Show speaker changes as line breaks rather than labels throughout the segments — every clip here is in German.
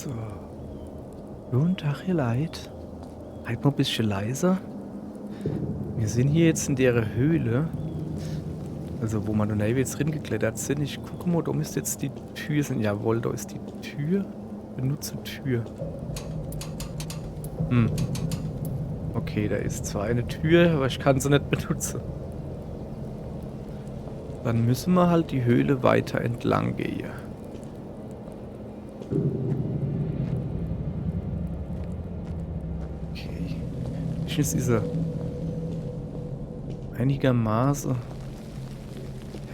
So. Guten Tag, ihr Leid. Halt mal ein bisschen leiser. Wir sind hier jetzt in der Höhle. Also, wo wir noch nicht jetzt geklettert sind. Ich gucke mal, da müsste jetzt die Tür sein. Jawohl, da ist die Tür. Benutze Tür. Okay, da ist zwar eine Tür, aber ich kann sie nicht benutzen. Dann müssen wir halt die Höhle weiter entlang gehen. Okay. Ist diese einigermaßen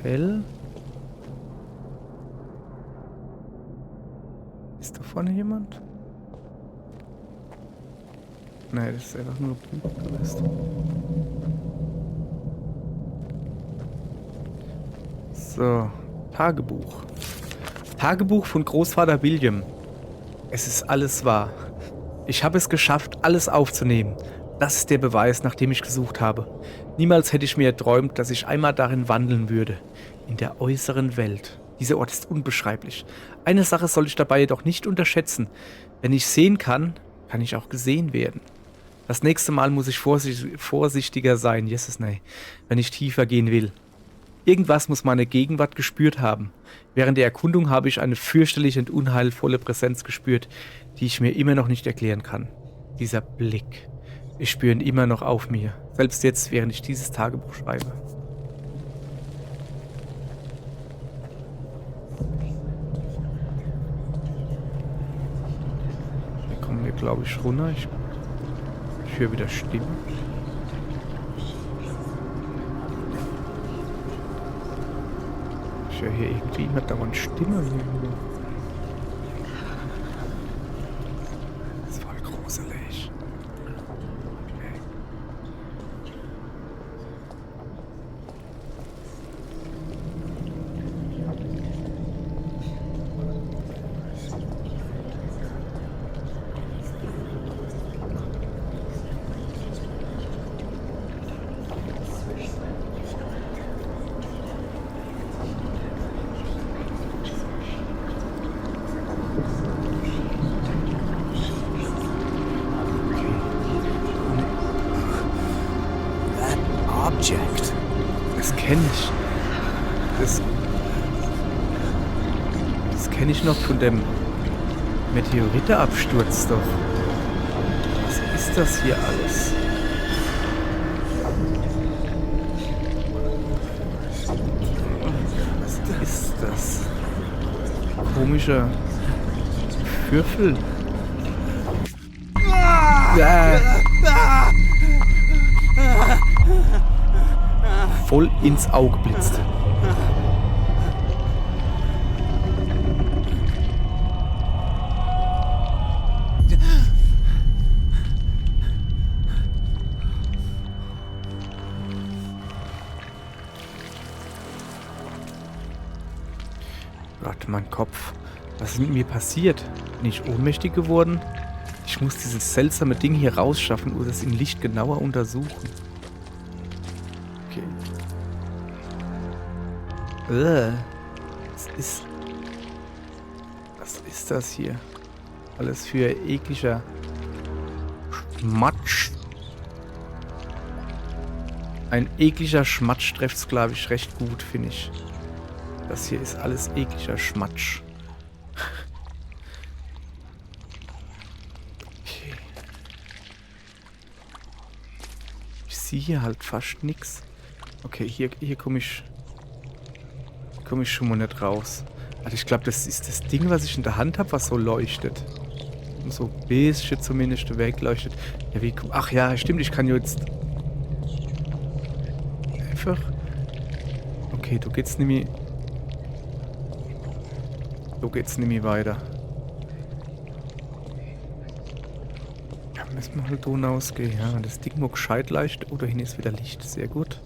hell. Ist da vorne jemand? Nein, das ist einfach nur Buchgerüst. So, Tagebuch. Tagebuch von Großvater William. Es ist alles wahr. Ich habe es geschafft, alles aufzunehmen. Das ist der Beweis, nach dem ich gesucht habe. Niemals hätte ich mir erträumt, dass ich einmal darin wandeln würde. In der äußeren Welt. Dieser Ort ist unbeschreiblich. Eine Sache soll ich dabei jedoch nicht unterschätzen. Wenn ich sehen kann, kann ich auch gesehen werden. Das nächste Mal muss ich vorsichtiger sein, Jesus, nein, wenn ich tiefer gehen will. Irgendwas muss meine Gegenwart gespürt haben. Während der Erkundung habe ich eine fürchterliche und unheilvolle Präsenz gespürt, die ich mir immer noch nicht erklären kann. Dieser Blick. Ich spüre ihn immer noch auf mir. Selbst jetzt, während ich dieses Tagebuch schreibe. Hier kommen wir, glaube ich, runter. Ich höre wieder Stimmen. Ich höre hier irgendwie immer dauernd Stimme. Das ist voll gruselig. Okay.
Object.
Das kenne ich. Das kenne ich noch von dem Meteoritenabsturz doch. Was ist das hier alles? Was ist das? Komischer Würfel. Voll ins Auge blitzte. Gott, mein Kopf. Was ist mit mir passiert? Bin ich ohnmächtig geworden? Ich muss dieses seltsame Ding hier rausschaffen oder es im Licht genauer untersuchen. Okay. Was ist das hier? Alles für ekliger Schmatsch. Ein ekliger Schmatsch trifft's, glaube ich, recht gut, finde ich. Das hier ist alles ekliger Schmatsch. Okay. Ich sehe hier halt fast nichts. Okay, hier komme ich schon mal nicht raus. Also ich glaube, das ist das Ding, was ich in der Hand habe, was so leuchtet. Und so ein bisschen zumindest wegleuchtet. Ja, ach ja, stimmt, ich kann jetzt einfach... Okay, du geht's nämlich... So geht's nämlich weiter. Ja, müssen wir halt da ausgehen. Ja, das Ding muss gescheit leicht. Oh, da hinten ist wieder Licht. Sehr gut.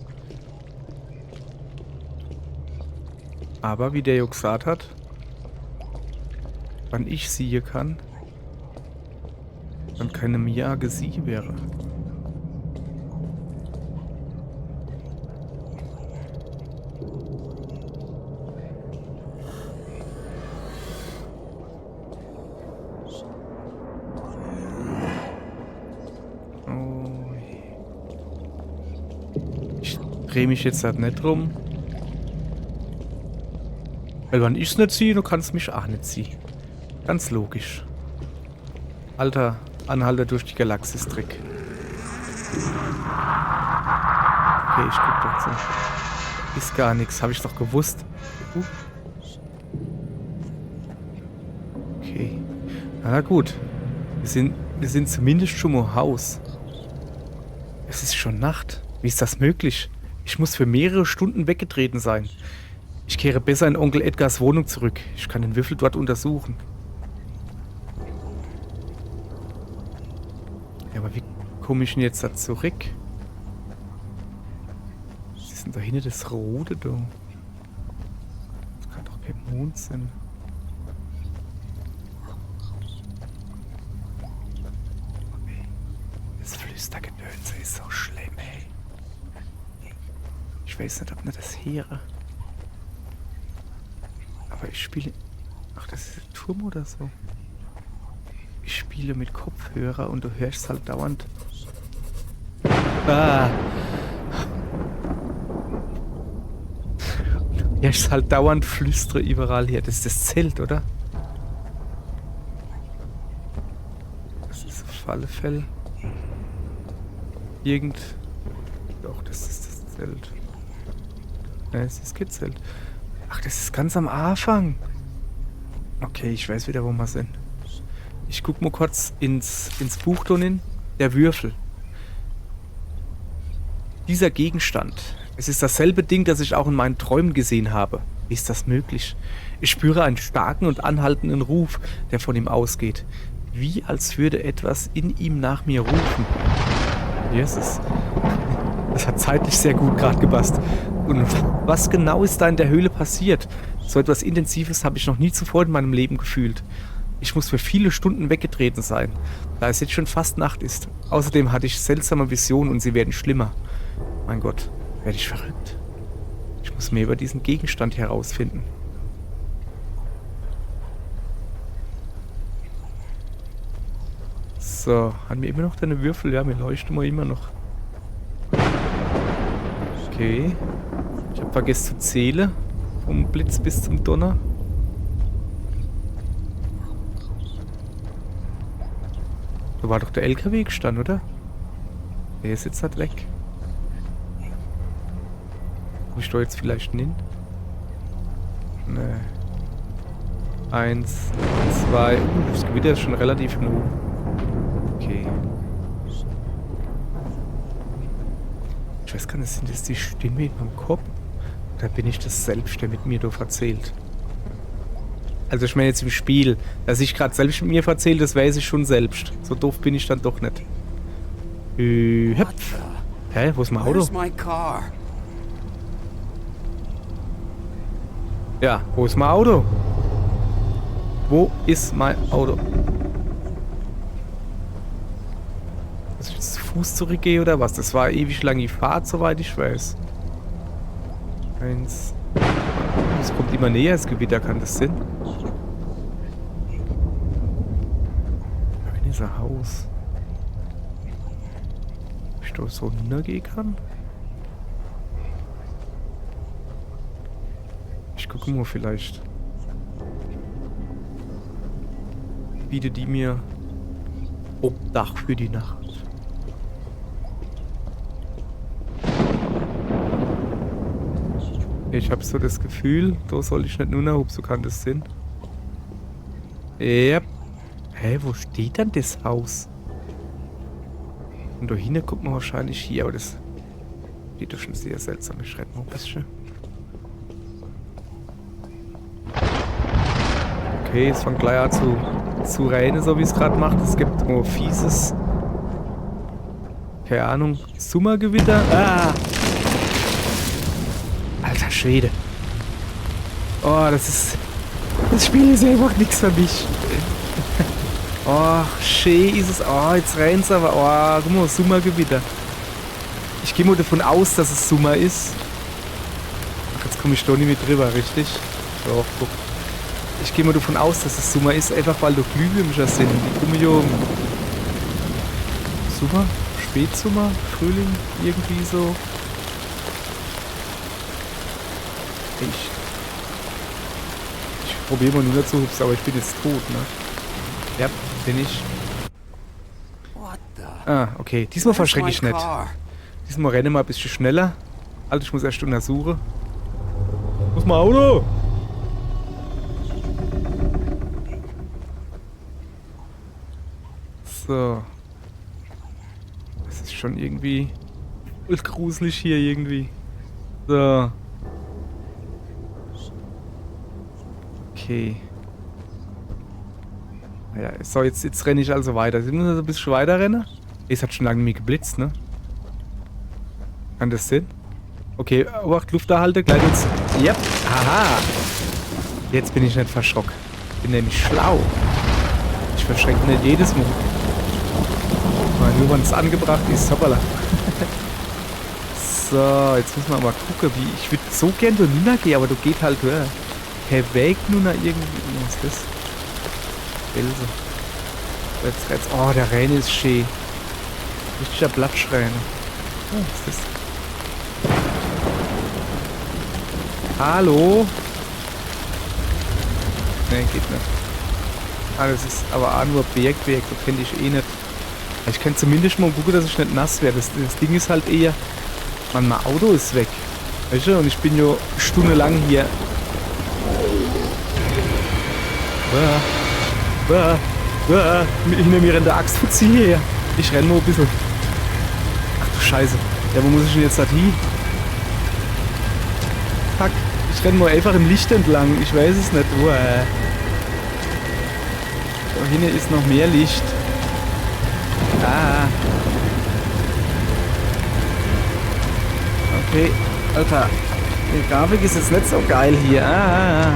Aber wie der ja gesagt hat, wann ich siehe kann, dann keine Miyagi sie wäre. Dreh mich jetzt halt nicht rum. Weil wenn ich es nicht ziehe, du kannst mich auch nicht ziehen. Ganz logisch. Alter Anhalter durch die Galaxis-Trick. Okay, ich guck dazu. Ist gar nichts, habe ich doch gewusst. Okay. Na gut. Wir sind zumindest schon mal Haus. Es ist schon Nacht. Wie ist das möglich? Ich muss für mehrere Stunden weggetreten sein. Ich kehre besser in Onkel Edgars Wohnung zurück. Ich kann den Würfel dort untersuchen. Ja, aber wie komme ich denn jetzt da zurück? Was ist denn da hinten das Rote da? Das kann doch kein Mond sein. Das Flüstergedönse ist so schlimm, ey. Ich weiß nicht, ob nicht das Heere. Aber ich spiele... Ach, das ist ein Turm oder so. Ich spiele mit Kopfhörer und du hörst halt dauernd... Ah! Du hörst halt dauernd Flüstere überall hier. Das ist das Zelt, oder? Das ist auf alle Fälle... Doch, das ist das Zelt. Nein, es ist kein Zelt. Ach, das ist ganz am Anfang. Okay, ich weiß wieder, wo wir sind. Ich guck mal kurz ins Buch drinnen. Der Würfel. Dieser Gegenstand. Es ist dasselbe Ding, das ich auch in meinen Träumen gesehen habe. Wie ist das möglich? Ich spüre einen starken und anhaltenden Ruf, der von ihm ausgeht. Wie als würde etwas in ihm nach mir rufen. Jesus. Das hat zeitlich sehr gut gerade gepasst. Und was genau ist da in der Höhle passiert? So etwas Intensives habe ich noch nie zuvor in meinem Leben gefühlt. Ich muss für viele Stunden weggetreten sein, da es jetzt schon fast Nacht ist. Außerdem hatte ich seltsame Visionen und sie werden schlimmer. Mein Gott, werde ich verrückt? Ich muss mehr über diesen Gegenstand herausfinden. So, haben wir immer noch deine Würfel? Ja, wir leuchten mal immer noch. Okay. Ich habe vergessen zu zählen. Vom Blitz bis zum Donner. Da war doch der LKW gestanden, oder? Der ist jetzt halt weg. Muss ich da jetzt vielleicht hin? Ne. 1, 2. Das Gewitter ist schon relativ hoch. Okay. Ich weiß gar nicht, sind das die Stimme in meinem Kopf? Oder bin ich das selbst, der mit mir da erzählt? Also ich meine jetzt im Spiel, dass ich gerade selbst mit mir erzähle, das weiß ich schon selbst. So doof bin ich dann doch nicht. Hüpf. Hä, wo ist mein Auto? Ja, wo ist mein Auto? Wo ist mein Auto? Muss ich jetzt zu Fuß zurückgehen oder was? Das war ewig lang die Fahrt, soweit ich weiß. 1. Es kommt immer näher, das Gewitter, kann das sein? Da ist ein Haus. Ob ich da so runtergehen kann? Ich gucke mal vielleicht. Bietet die mir Obdach für die Nacht. Ich habe so das Gefühl, da soll ich nicht nur nach so kann das sein. Ja. Hä, wo steht denn das Haus? Und da hinten guckt man wahrscheinlich hier, aber das sieht doch schon sehr seltsam. Ich schreibe mal ein bisschen. Okay, es fängt gleich an zu rennen, so wie es gerade macht. Es gibt nur fieses, keine Ahnung, Summergewitter. Ah! Alter Schwede. Oh, das Spiel ist einfach nichts für mich. Oh, schön ist es. Oh, jetzt rennt's aber. Oh, guck mal, Summergewitter. Ich gehe mal davon aus, dass es Summer ist. Ach, jetzt komme ich doch nicht mit drüber, richtig? Doch, guck. Ich gehe mal davon aus, dass es Summer ist, einfach weil da Glühwürmchen sind. Die kommen ja Summer, Spätsummer, Frühling, irgendwie so. Ich probiere mal nur zu hupsen, aber ich bin jetzt tot, ne? Ja, bin ich. Ah, okay. Diesmal verschrecke ich nicht. Diesmal renne mal ein bisschen schneller. Alter, ich muss erst untersuchen. Wo ist mein Auto? So. Das ist schon irgendwie voll gruselig hier irgendwie. So. Okay. Ja, so, jetzt renne ich also weiter. Sie müssen so ein bisschen weiter rennen. Es hat schon lange nicht mehr geblitzt, ne? Kann das sein? Okay, Obacht, Lufterhalte, gleich uns. Yep, haha. Jetzt bin ich nicht verschrocken. Bin nämlich schlau. Ich verschrecke nicht jedes Mal. Mal nur, wenn es angebracht ist. Hoppala. So, jetzt müssen wir mal gucken, wie. Ich würde so gern durch Nuna gehen, aber du geht halt per Weg Nuna irgendwie. Was ist das? Felsen. Jetzt. Oh, der Rhein ist schön. Richtiger Blattschrein. Oh, was ist das? Hallo? Ne, geht nicht. Ah, das ist aber auch nur Bergwerk, das kenne ich eh nicht. Ich kann zumindest mal gucken, dass ich nicht nass werde. Das Ding ist halt eher, mein Auto ist weg. Weißt du, und ich bin ja stundenlang hier. Hinter mir rennt der Axtfuzzi her. Ich renne nur ein bisschen. Ach du Scheiße. Ja, wo muss ich denn jetzt da hin? Fuck. Ich renne nur einfach im Licht entlang. Ich weiß es nicht. Da hinten ist noch mehr Licht. Ah. Okay. Alter. Die Grafik ist jetzt nicht so geil hier. Ah.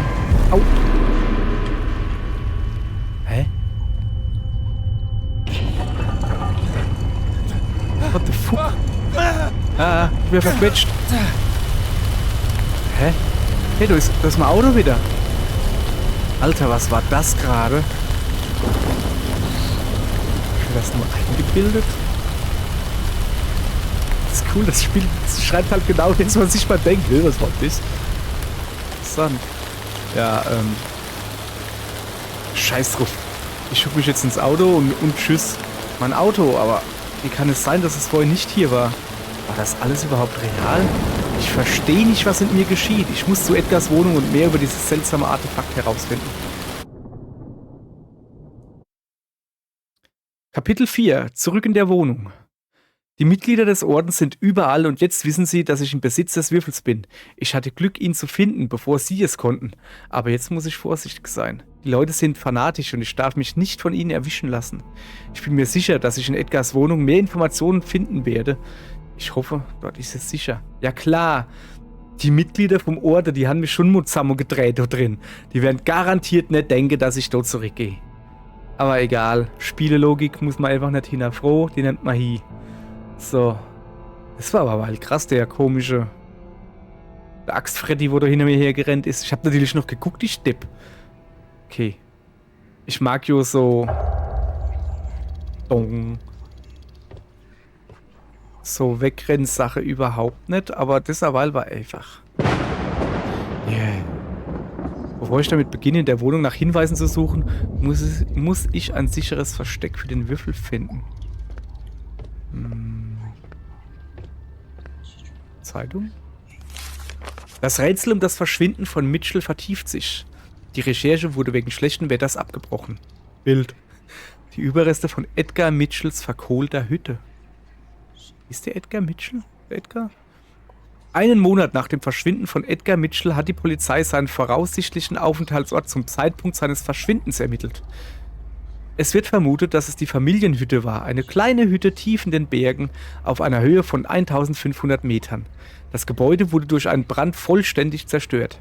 Au. Hä? What the fuck? Ah, ich bin verquetscht. Hä? Hey, da ist mein Auto wieder. Alter, was war das gerade? Ist das nur eingebildet? Das ist cool, das Spiel schreibt halt genau das, was ich mal denke. Was war das? Interessant. Ja, scheiß drauf. Ich schuck mich jetzt ins Auto und tschüss. Mein Auto, aber wie kann es sein, dass es vorher nicht hier war? War das alles überhaupt real? Ich verstehe nicht, was mit mir geschieht. Ich muss zu Edgars Wohnung und mehr über dieses seltsame Artefakt herausfinden. Kapitel 4. Zurück in der Wohnung. Die Mitglieder des Ordens sind überall und jetzt wissen sie, dass ich im Besitz des Würfels bin. Ich hatte Glück, ihn zu finden, bevor sie es konnten. Aber jetzt muss ich vorsichtig sein. Die Leute sind fanatisch und ich darf mich nicht von ihnen erwischen lassen. Ich bin mir sicher, dass ich in Edgars Wohnung mehr Informationen finden werde. Ich hoffe, dort ist es sicher. Ja klar, die Mitglieder vom Orde, die haben mich schon mit zusammen gedreht dort drin. Die werden garantiert nicht denken, dass ich dort zurückgehe. Aber egal, Spielelogik muss man einfach nicht hinterfroh, die nennt man hin. So. Das war aber halt krass, der komische der Axt-Freddy, wo da hinter mir hergerannt ist. Ich habe natürlich noch geguckt, ich Depp. Okay. Ich mag jo so Wegrennsache überhaupt nicht, aber dieser Wahl war einfach. Yeah. Bevor ich damit beginne, in der Wohnung nach Hinweisen zu suchen, muss ich ein sicheres Versteck für den Würfel finden. Zeitung? Das Rätsel um das Verschwinden von Mitchell vertieft sich. Die Recherche wurde wegen schlechten Wetters abgebrochen. Bild. Die Überreste von Edgar Mitchells verkohlter Hütte. Ist der Edgar Mitchell? Edgar? Einen Monat nach dem Verschwinden von Edgar Mitchell hat die Polizei seinen voraussichtlichen Aufenthaltsort zum Zeitpunkt seines Verschwindens ermittelt. Es wird vermutet, dass es die Familienhütte war, eine kleine Hütte tief in den Bergen auf einer Höhe von 1500 Metern. Das Gebäude wurde durch einen Brand vollständig zerstört.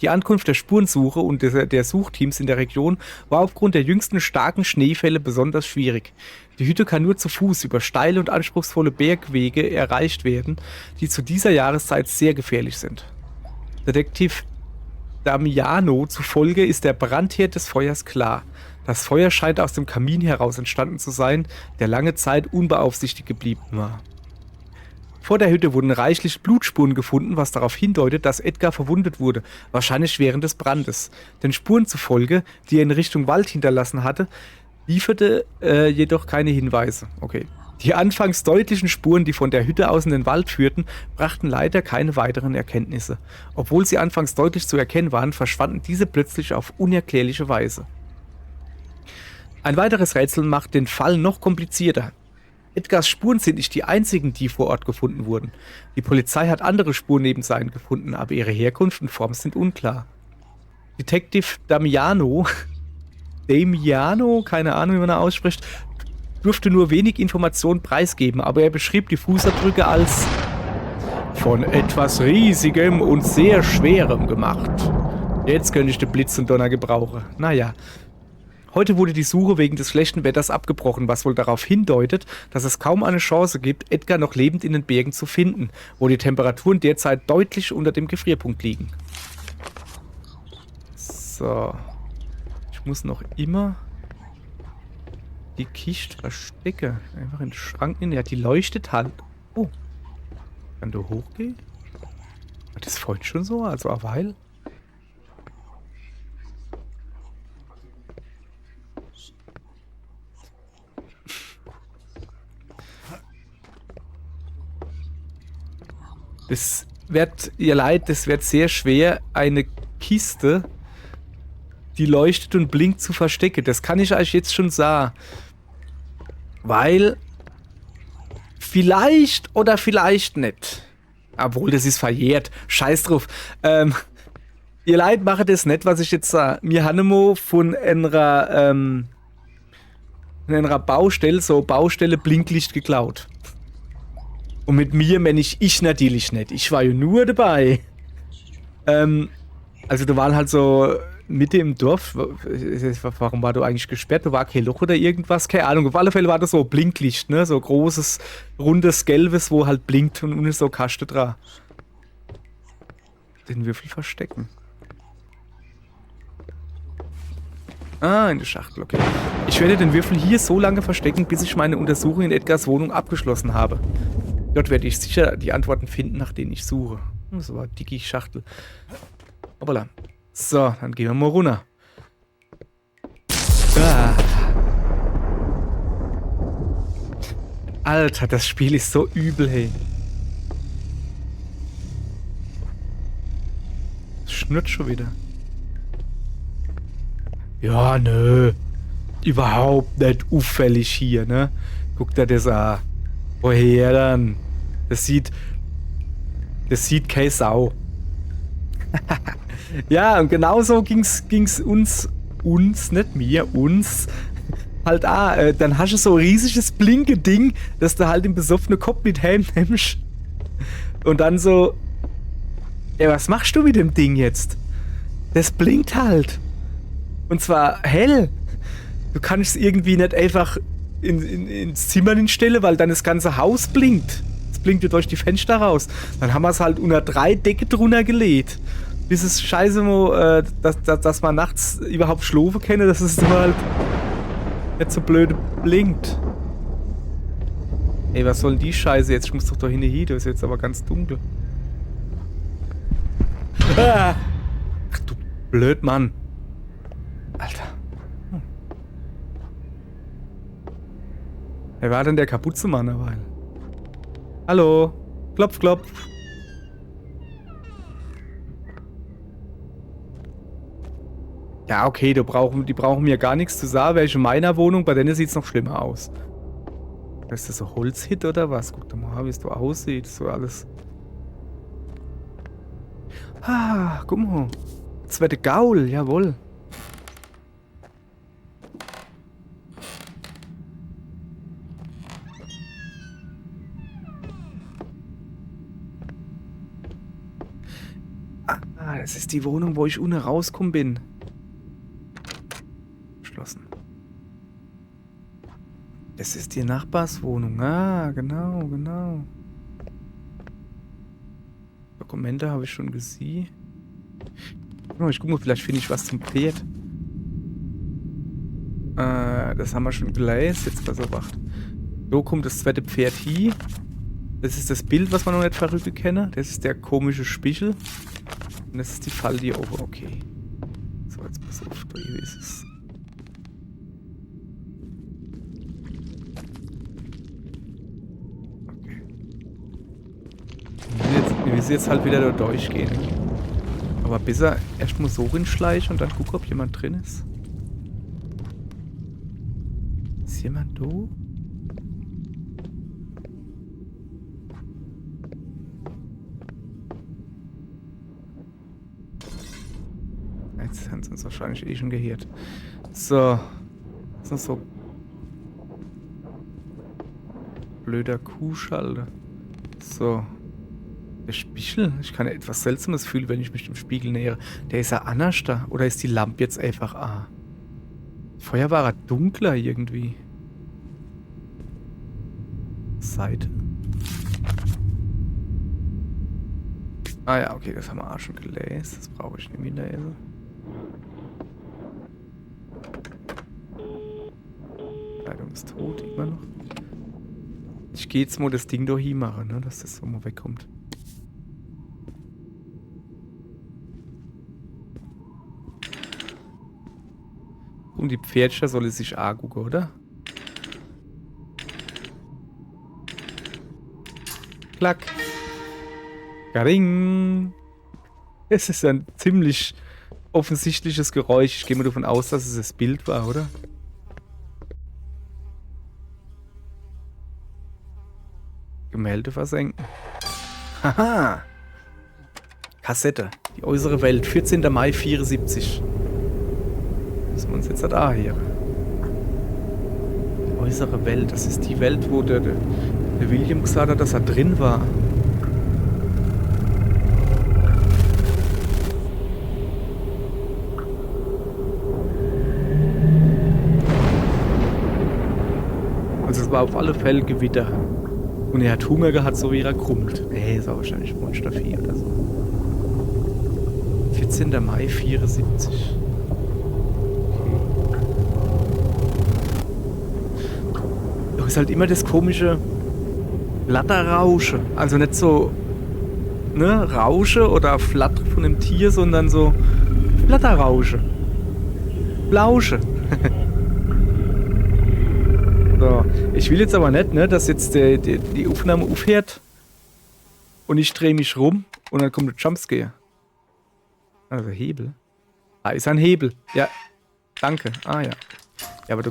Die Ankunft der Spurensuche und der Suchteams in der Region war aufgrund der jüngsten starken Schneefälle besonders schwierig. Die Hütte kann nur zu Fuß über steile und anspruchsvolle Bergwege erreicht werden, die zu dieser Jahreszeit sehr gefährlich sind. Detektiv Damiano zufolge ist der Brandherd des Feuers klar. Das Feuer scheint aus dem Kamin heraus entstanden zu sein, der lange Zeit unbeaufsichtigt geblieben war. Vor der Hütte wurden reichlich Blutspuren gefunden, was darauf hindeutet, dass Edgar verwundet wurde, wahrscheinlich während des Brandes. Den Spuren zufolge, die er in Richtung Wald hinterlassen hatte, lieferte jedoch keine Hinweise. Okay. Die anfangs deutlichen Spuren, die von der Hütte aus in den Wald führten, brachten leider keine weiteren Erkenntnisse. Obwohl sie anfangs deutlich zu erkennen waren, verschwanden diese plötzlich auf unerklärliche Weise. Ein weiteres Rätsel macht den Fall noch komplizierter. Edgars Spuren sind nicht die einzigen, die vor Ort gefunden wurden. Die Polizei hat andere Spuren neben seinen gefunden, aber ihre Herkunft und Form sind unklar. Detective Damiano, keine Ahnung, wie man er ausspricht, durfte nur wenig Informationen preisgeben, aber er beschrieb die Fußabdrücke als von etwas Riesigem und sehr Schwerem gemacht. Jetzt könnte ich den Blitz und Donner gebrauchen. Naja. Heute wurde die Suche wegen des schlechten Wetters abgebrochen, was wohl darauf hindeutet, dass es kaum eine Chance gibt, Edgar noch lebend in den Bergen zu finden, wo die Temperaturen derzeit deutlich unter dem Gefrierpunkt liegen. So. Ich muss noch immer die Kiste verstecken. Einfach in den Schrank nehmen. Ja, die leuchtet halt. Oh. Kann du hochgehen? War das vorhin schon so? Also eine Weile? Das wird, ihr Leid, das wird sehr schwer, eine Kiste, die leuchtet und blinkt, zu verstecken. Das kann ich euch jetzt schon sagen. Weil vielleicht oder vielleicht nicht. Obwohl, das ist verjährt. Scheiß drauf. Ihr Leid, mache das nicht, was ich jetzt sage. Mir Hannemo von einer Baustelle, so Baustelle Blinklicht geklaut. Und mit mir meine ich natürlich nicht. Ich war ja nur dabei. Also da waren halt so Mitte im Dorf. Warum war du eigentlich gesperrt? Da war kein Loch oder irgendwas? Keine Ahnung. Auf alle Fälle war das so Blinklicht, ne? So großes, rundes, gelbes, wo halt blinkt und unten so Kaste dran. Den Würfel verstecken. Ah, in der Schachtel, okay. Ich werde den Würfel hier so lange verstecken, bis ich meine Untersuchung in Edgars Wohnung abgeschlossen habe. Dort werde ich sicher die Antworten finden, nach denen ich suche. Das war dicke Schachtel. Hoppala. So, dann gehen wir mal runter. Ah. Alter, das Spiel ist so übel, hey. Es schnurrt schon wieder. Ja, nö. Überhaupt nicht auffällig hier, ne? Guck dir das an. Woher dann? Das sieht keine Sau. Ja, und genauso ging's uns, nicht mir, uns, halt dann hast du so ein riesiges Blinke-Ding, dass du halt im besoffenen Kopf mit Helm nimmst. Und dann so, ja, was machst du mit dem Ding jetzt? Das blinkt halt. Und zwar hell. Du kannst es irgendwie nicht einfach ins Zimmer hinstellen, weil dann das ganze Haus blinkt. Es blinkt ja durch die Fenster raus. Dann haben wir es halt unter 3 Decke drunter gelegt. Bis es scheiße, dass man nachts überhaupt schlafen kann, dass es halt nicht so blöd blinkt. Ey, was soll denn die Scheiße jetzt? Ich muss doch da hin, das ist jetzt aber ganz dunkel. Ah! Ach du blöd, Mann. Alter. Wer war denn der Kapuzenmann dabei? Hallo? Klopf, klopf. Ja, okay, die brauchen mir gar nichts zu sagen. Welche meiner Wohnung, bei denen sieht es noch schlimmer aus. Ist das so Holzhit oder was? Guck doch mal, wie es so aussieht. So alles. Ah, guck mal. Zweite Gaul, jawohl. Ah, das ist die Wohnung, wo ich unten rausgekommen bin. Geschlossen. Das ist die Nachbarswohnung. Ah, genau, genau. Dokumente habe ich schon gesehen. Oh, ich guck mal, vielleicht finde ich was zum Pferd. Das haben wir schon gelesen. Jetzt pass auf, acht. So kommt das zweite Pferd hier. Das ist das Bild, was wir noch nicht verrückt kennen. Das ist der komische Spiegel. Und das ist die Falle hier oben. Okay. So, jetzt pass auf. Da hier ist es. Okay. Wir müssen jetzt halt wieder da durchgehen. Aber besser erstmal so hinschleichen und dann gucken, ob jemand drin ist. Ist jemand da? Jetzt haben sie uns wahrscheinlich eh schon gehört. So. Das ist noch so blöder Kuhschalter. So. Der Spiegel? Ich kann etwas Seltsames fühlen, wenn ich mich dem Spiegel nähere. Der ist ja anders da. Oder ist die Lampe jetzt einfach Vorher war er dunkler irgendwie. Seite. Ah ja, okay, das haben wir auch schon gelesen. Das brauche ich nicht mehr lesen. Leitung ist tot, immer noch. Ich gehe jetzt mal das Ding da hin machen, ne, dass das so mal wegkommt. Und die Pferdchen soll es sich angucken, oder? Klack. Garing. Es ist ein ziemlich offensichtliches Geräusch. Ich gehe mal davon aus, dass es das Bild war, oder? Gemälde versenken. Haha. Kassette. Die äußere Welt. 14. Mai 74. Müssen wir uns jetzt da hier. Die äußere Welt. Das ist die Welt, wo der William gesagt hat, dass er drin war. Also es war auf alle Fälle Gewitter. Und er hat Hunger gehabt, so wie er krummelt. Nee, ist auch wahrscheinlich Monstervieh oder so. 14. Mai 74. Doch ist halt immer das komische Blatterrausche. Also nicht so, ne, Rausche oder Flatter von einem Tier, sondern so Blatterrausche. Blausche. So. Ich will jetzt aber nicht, ne, dass jetzt die Aufnahme aufhört und ich drehe mich rum und dann kommt der Jumpscare. Also Hebel. Ah, ist ein Hebel. Ja. Danke. Ah ja. Ja, aber du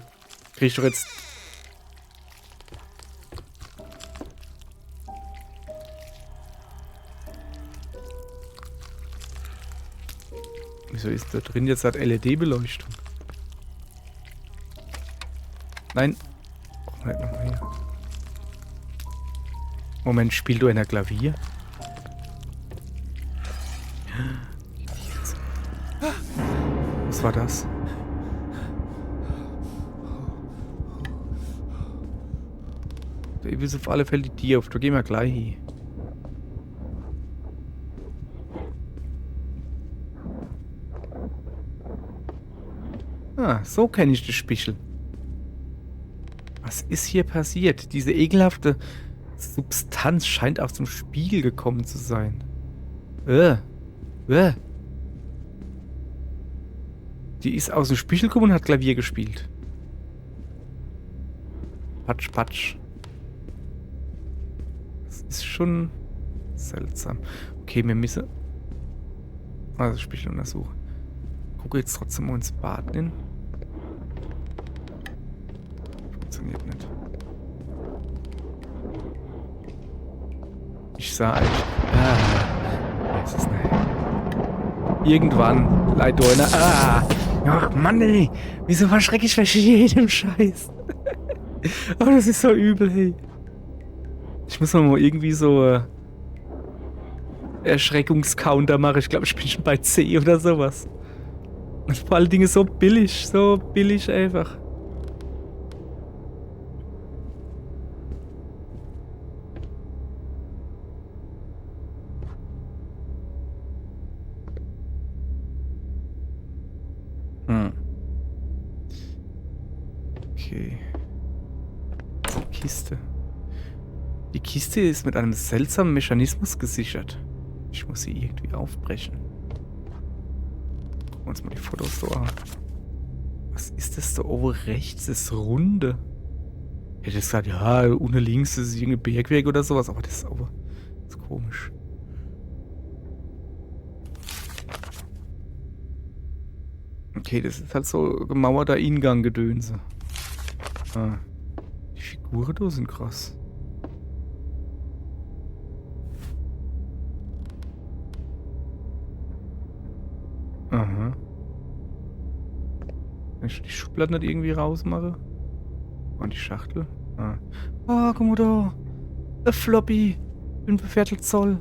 kriegst doch jetzt. Wieso ist da drin jetzt halt LED-Beleuchtung? Nein. Oh, nicht nochmal hier. Moment, spielt du einer Klavier? Was war das? Ich will auf alle Fälle die Tier auf. Da gehen wir gleich hin. Ah, so kenne ich das Spichel. Was ist hier passiert? Diese ekelhafte Substanz scheint auch zum Spiegel gekommen zu sein. Die ist aus dem Spiegel gekommen und hat Klavier gespielt. Patsch, patsch. Das ist schon seltsam. Okay, wir müssen das Spiegel untersuchen. Gucke jetzt trotzdem mal ins Bad hin. Funktioniert nicht. Ich sah eigentlich. Weiß es nicht. Irgendwann leidet einer. Ach Mann, ey. Wieso verschrecke ich mich jedem Scheiß? Oh, das ist so übel, hey. Ich muss mal irgendwie so Erschreckungscounter machen. Ich glaube, ich bin schon bei C oder sowas. Und vor allen Dingen so billig einfach. Okay. Kiste. Die Kiste ist mit einem seltsamen Mechanismus gesichert. Ich muss sie irgendwie aufbrechen. Gucken wir uns mal die Fotos so an. Was ist das da oben rechts? Das Runde. Ich hätte gesagt, ja, unten links ist irgendein Bergwerk oder sowas, aber das ist komisch. Okay, das ist halt so gemauerter Ingang-Gedönse. Ah. Die Figuren da sind krass. Aha. Kann ich die Schublade nicht irgendwie rausmachen? Und die Schachtel? Ah. Oh, guck mal da. Der Floppy. 5 Zoll.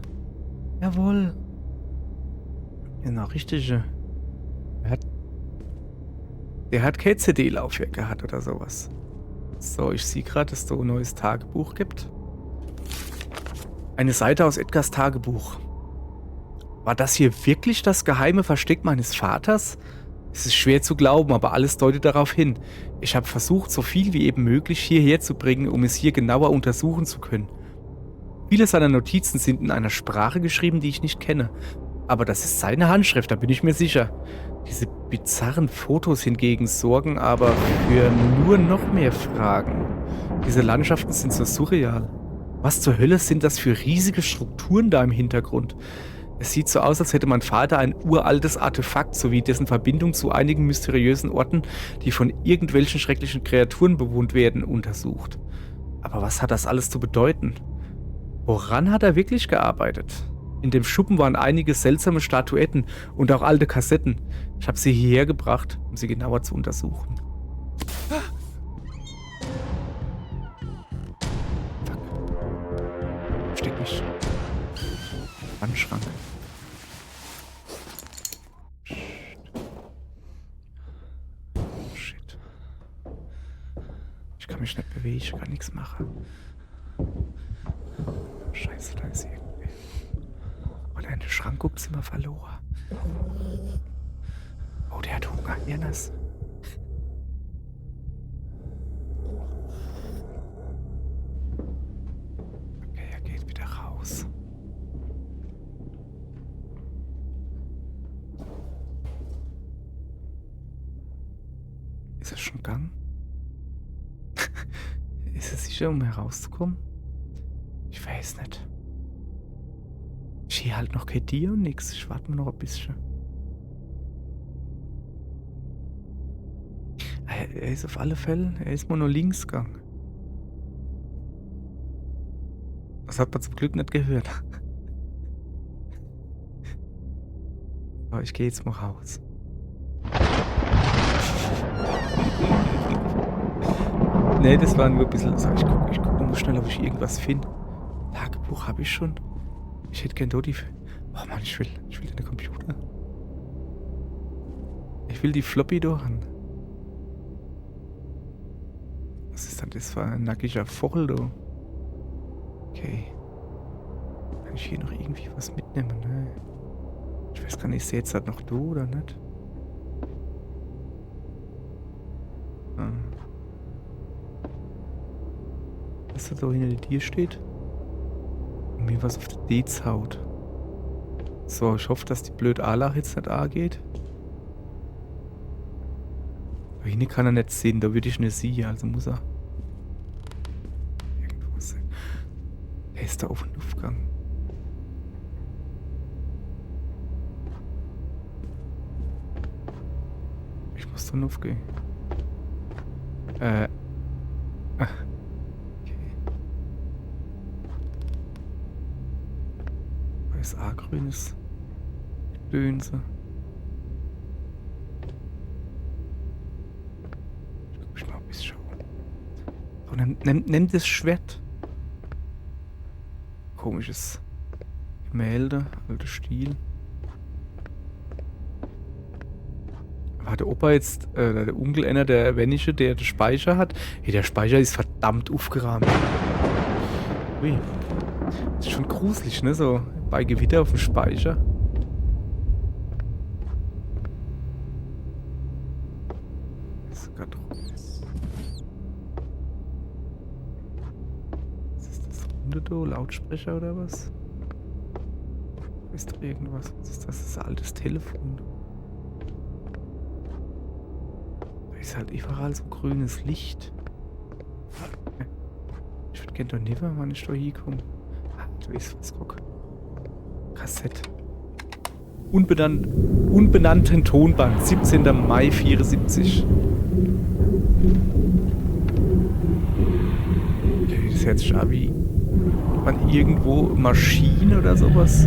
Jawohl. Genau, richtige. Der hat kein CD-Laufwerk gehabt oder sowas. So, ich sehe gerade, dass es da ein neues Tagebuch gibt. Eine Seite aus Edgars Tagebuch. War das hier wirklich das geheime Versteck meines Vaters? Es ist schwer zu glauben, aber alles deutet darauf hin. Ich habe versucht, so viel wie eben möglich hierher zu bringen, um es hier genauer untersuchen zu können. Viele seiner Notizen sind in einer Sprache geschrieben, die ich nicht kenne. Aber das ist seine Handschrift, da bin ich mir sicher. Diese bizarren Fotos hingegen sorgen aber für nur noch mehr Fragen. Diese Landschaften sind so surreal. Was zur Hölle sind das für riesige Strukturen da im Hintergrund? Es sieht so aus, als hätte mein Vater ein uraltes Artefakt sowie dessen Verbindung zu einigen mysteriösen Orten, die von irgendwelchen schrecklichen Kreaturen bewohnt werden, untersucht. Aber was hat das alles zu bedeuten? Woran hat er wirklich gearbeitet? In dem Schuppen waren einige seltsame Statuetten und auch alte Kassetten. Ich habe sie hierher gebracht, um sie genauer zu untersuchen. Fuck. Versteck mich. Wandschrank. Shit. Ich kann mich nicht bewegen, ich kann nichts machen. Scheiße, da ist irgendwer. Oh, der Schrank sind wir verloren. Oh, der hat Hunger, Janis. Okay, er geht wieder raus. Ist er schon gegangen? Ist es sicher, um herauszukommen? Ich weiß nicht. Ich sehe halt noch kein Tier und nix. Ich warte noch ein bisschen. Er ist auf alle Fälle, er ist mal nur links gegangen. Das hat man zum Glück nicht gehört. Aber ich gehe jetzt mal raus. Nee, das war nur ein bisschen. Also ich guck nur schnell, ob ich irgendwas finde. Tagebuch habe ich schon. Ich hätte gern Dodi. Oh Mann, ich will den Computer. Ich will die Floppy da haben. Was ist denn das für ein nackiger Vogel da? Okay. Kann ich hier noch irgendwie was mitnehmen? Ne? Ich weiß gar nicht, ist der jetzt halt noch da oder nicht? Ah. Was da hinter dir steht? Und mir was auf der Dez haut. So, ich hoffe, dass die blöde Alach jetzt nicht angeht. Aber hier kann er nicht sehen, da würde ich nicht sehen, also muss er irgendwo sein. Er ist da auf den Aufgang. Ich muss da aufgehen. Okay. Weiß A-grünes Dönse. Ich mal ein bisschen schauen. So, nimm das Schwert. Komisches Gemälde, alter Stil. War der Opa jetzt, der Onkel einer der Wennische, der den Speicher hat? Hey, der Speicher ist verdammt aufgerahmt. Ui. Das ist schon gruselig, ne? So bei Gewitter auf dem Speicher. Ist grad rum. Was ist das? Hunde da? Lautsprecher oder was? Ist doch irgendwas. Was ist das? Das ist ein altes Telefon. Da ist halt überall so grünes Licht. Ich würde gerne doch nicht mehr, wann ich da hinkomme. Ah, da ist was, guck. Kassette. Unbenannten Tonband. 17. Mai 74. Okay, das hört sich an wie man irgendwo Maschine oder sowas.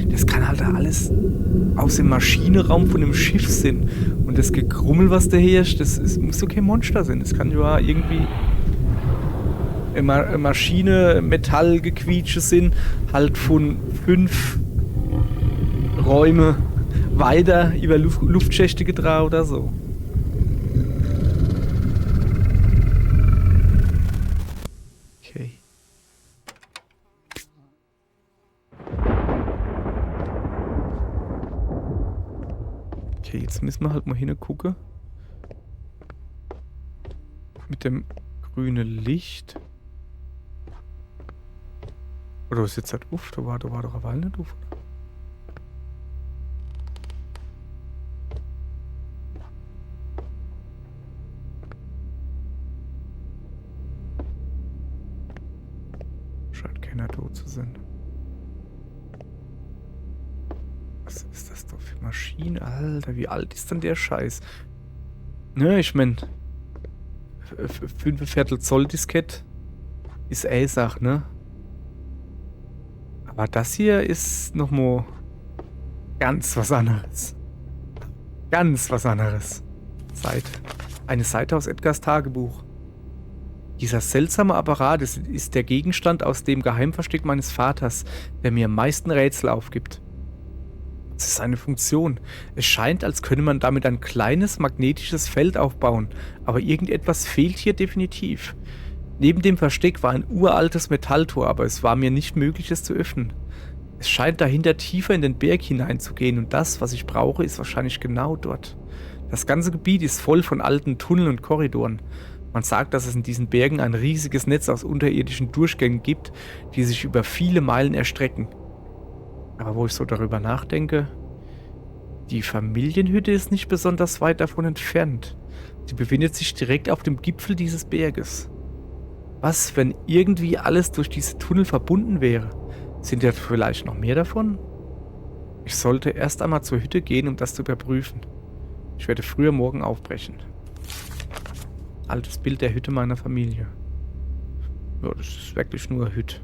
Das kann halt alles aus dem Maschinenraum von einem Schiff sein. Und das Gegrummel, was da herrscht, muss so kein Monster sein. Das kann ja irgendwie Maschine, Metallgequietsche sind, halt von 5 Räume weiter über Luftschächte getragen oder so. Okay. Okay, jetzt müssen wir halt mal hingucken. Mit dem grünen Licht. Oder ist jetzt halt uff? Da war doch ein Wall nicht uff. Scheint keiner tot zu sein. Was ist das doch für Maschine? Alter, wie alt ist denn der Scheiß? Ne, ich mein 5 Zoll Diskette ist Sache, ne? Aber das hier ist nochmal ganz was anderes. Ganz was anderes. Eine Seite aus Edgars Tagebuch. Dieser seltsame Apparat ist der Gegenstand aus dem Geheimversteck meines Vaters, der mir am meisten Rätsel aufgibt. Es ist eine Funktion. Es scheint, als könne man damit ein kleines magnetisches Feld aufbauen, aber irgendetwas fehlt hier definitiv. Neben dem Versteck war ein uraltes Metalltor, aber es war mir nicht möglich, es zu öffnen. Es scheint dahinter tiefer in den Berg hineinzugehen und das, was ich brauche, ist wahrscheinlich genau dort. Das ganze Gebiet ist voll von alten Tunneln und Korridoren. Man sagt, dass es in diesen Bergen ein riesiges Netz aus unterirdischen Durchgängen gibt, die sich über viele Meilen erstrecken. Aber wo ich so darüber nachdenke, die Familienhütte ist nicht besonders weit davon entfernt. Sie befindet sich direkt auf dem Gipfel dieses Berges. Was, wenn irgendwie alles durch diese Tunnel verbunden wäre? Sind ja vielleicht noch mehr davon? Ich sollte erst einmal zur Hütte gehen, um das zu überprüfen. Ich werde früher morgen aufbrechen. Altes Bild der Hütte meiner Familie. Ja, das ist wirklich nur eine Hütte.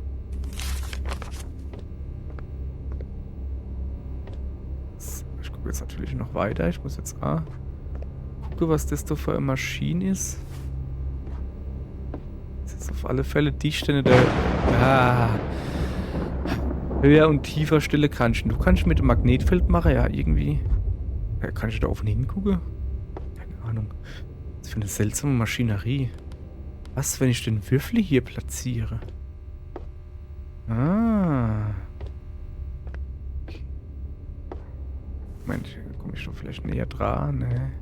Ich gucke jetzt natürlich noch weiter. Ich muss jetzt gucken, was das da für eine Maschine ist. Das ist auf alle Fälle die Stelle der... höher und tiefer Stelle Kranchen. Du kannst mit dem Magnetfeld machen, ja, irgendwie. Ja, kann ich da offen hingucken? Keine Ahnung. Was für eine seltsame Maschinerie. Was, wenn ich den Würfel hier platziere? Ah. Okay. Moment, komme ich doch vielleicht näher dran, ne?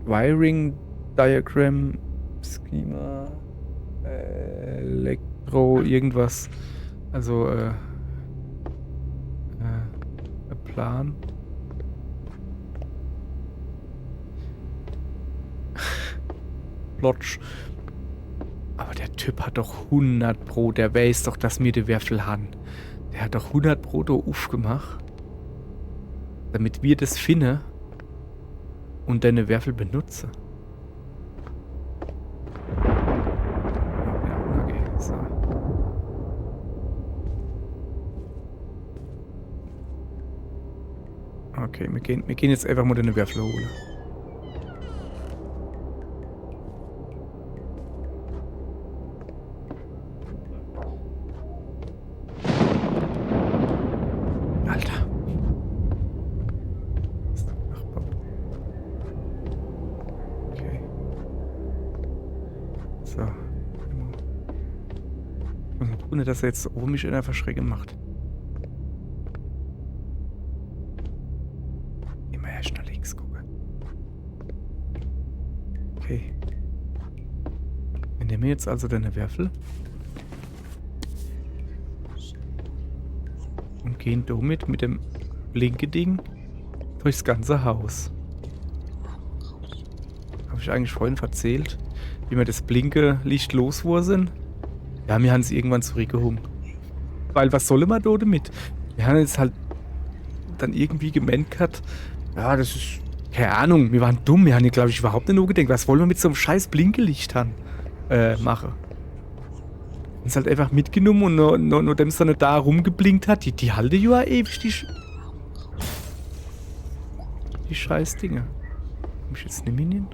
Wiring Diagram Schema Elektro irgendwas. Also Plan. Plotsch. Aber der Typ hat doch 100 Pro, der weiß doch, dass mir die Würfel haben. Der hat doch 100 Pro da aufgemacht, damit wir das finden und deine Würfel benutzen. Ja, okay, so. Okay, wir gehen jetzt einfach mal deine Würfel holen. Alter. Okay. So. Ohne dass er jetzt oben mich in der Verschrecken macht. Okay. Wir nehmen jetzt also deine Würfel und gehen damit mit dem Blinke-Ding durchs ganze Haus. Habe ich eigentlich vorhin erzählt, wie wir das Blinke-Licht loswurzeln? Ja, wir haben es irgendwann zurückgehoben. Weil was soll man da damit? Wir haben jetzt halt dann irgendwie gemeint gehabt, ja, das ist, keine Ahnung, wir waren dumm, wir haben hier, glaube ich, überhaupt nicht nur gedacht, was wollen wir mit so einem scheiß Blinkelicht machen? Uns halt einfach mitgenommen und nur dem es dann nicht da rumgeblinkt hat, die halte ja ewig, die scheiß Dinge. Komm ich jetzt nicht mehr hin?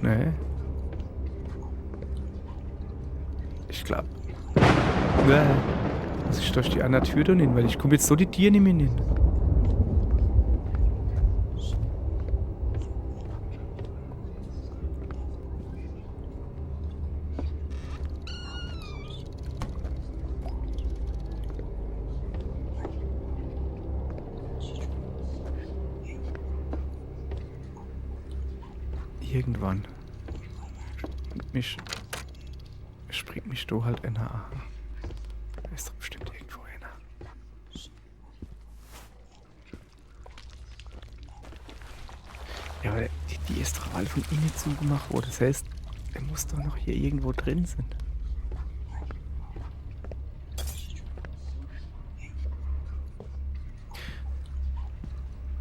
Nee. Ich glaube. Nee. Muss ich durch die andere Tür dann hin, weil ich komme jetzt so die Tiere nicht mehr hin. Irgendwann springt mich da halt einer an. Da ist doch bestimmt irgendwo einer. Ja, aber die ist doch alle von innen zugemacht worden. Das heißt, er muss doch noch hier irgendwo drin sein.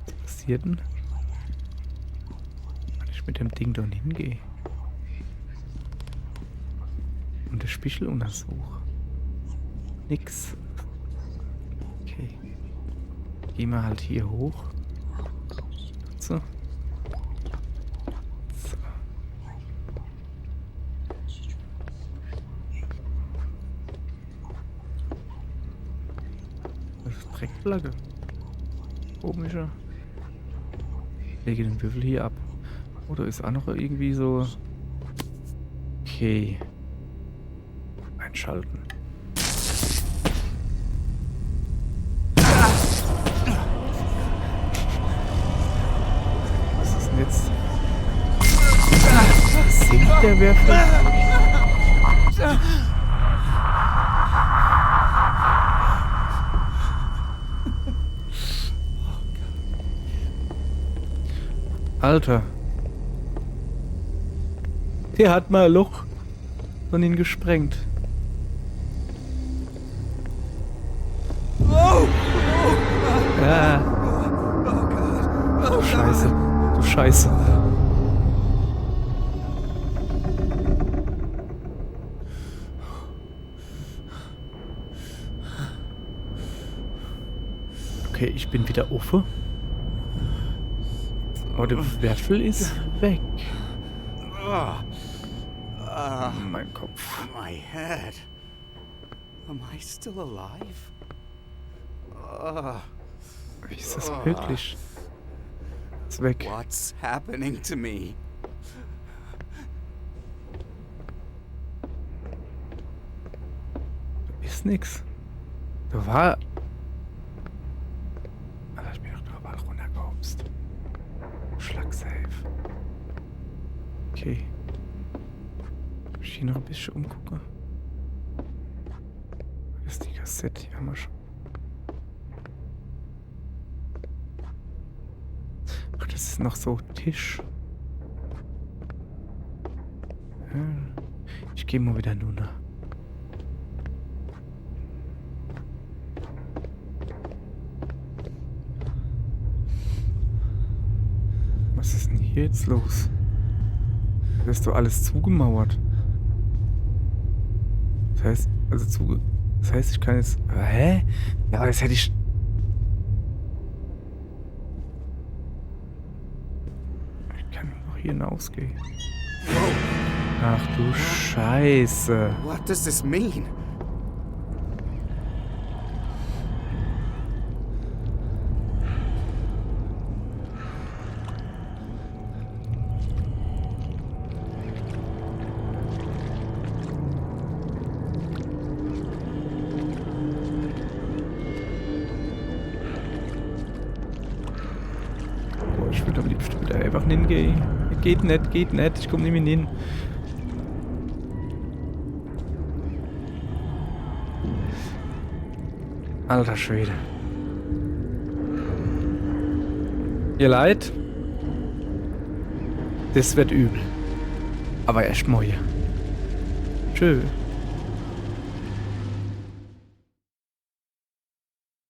Was passiert denn? Mit dem Ding da hingehe. Und das Spichel untersuche. Nix. Okay. Gehen wir halt hier hoch. So. So. Das ist Dreckflagge. Komischer. Lege den Würfel hier ab. Oder ist auch noch irgendwie so... Okay. Einschalten. Was ist denn jetzt? Singt der Würfel? Alter. Der hat mal ein Loch von ihn gesprengt. Ja. Du Scheiße. Du Scheiße. Okay, ich bin wieder offen. Aber der Würfel ist weg. Mein Kopf.
My head. Am I still alive?
Wie ist das möglich? Ist weg.
What's happening to me?
Ist nix. Da war... Alter, ich bin doch da überall runtergehopst. Schlagsafe. Okay. Ich hier noch ein bisschen umgucke. Das ist die Kassette, die haben wir schon. Ach, das ist noch so Tisch. Ja. Ich gehe mal wieder runter. Was ist denn hier jetzt los? Das ist doch alles zugemauert. Das heißt, ich kann jetzt... Hä? Ja, aber das hätte ich... Ich kann noch hier hinausgehen. Ach du Scheiße.
What does this mean?
Ich würde am liebsten wieder einfach hingehen. Geht nicht, ich komme nicht mehr hin. Alter Schwede. Ihr Leid? Das wird übel. Aber erst morgen. Tschö.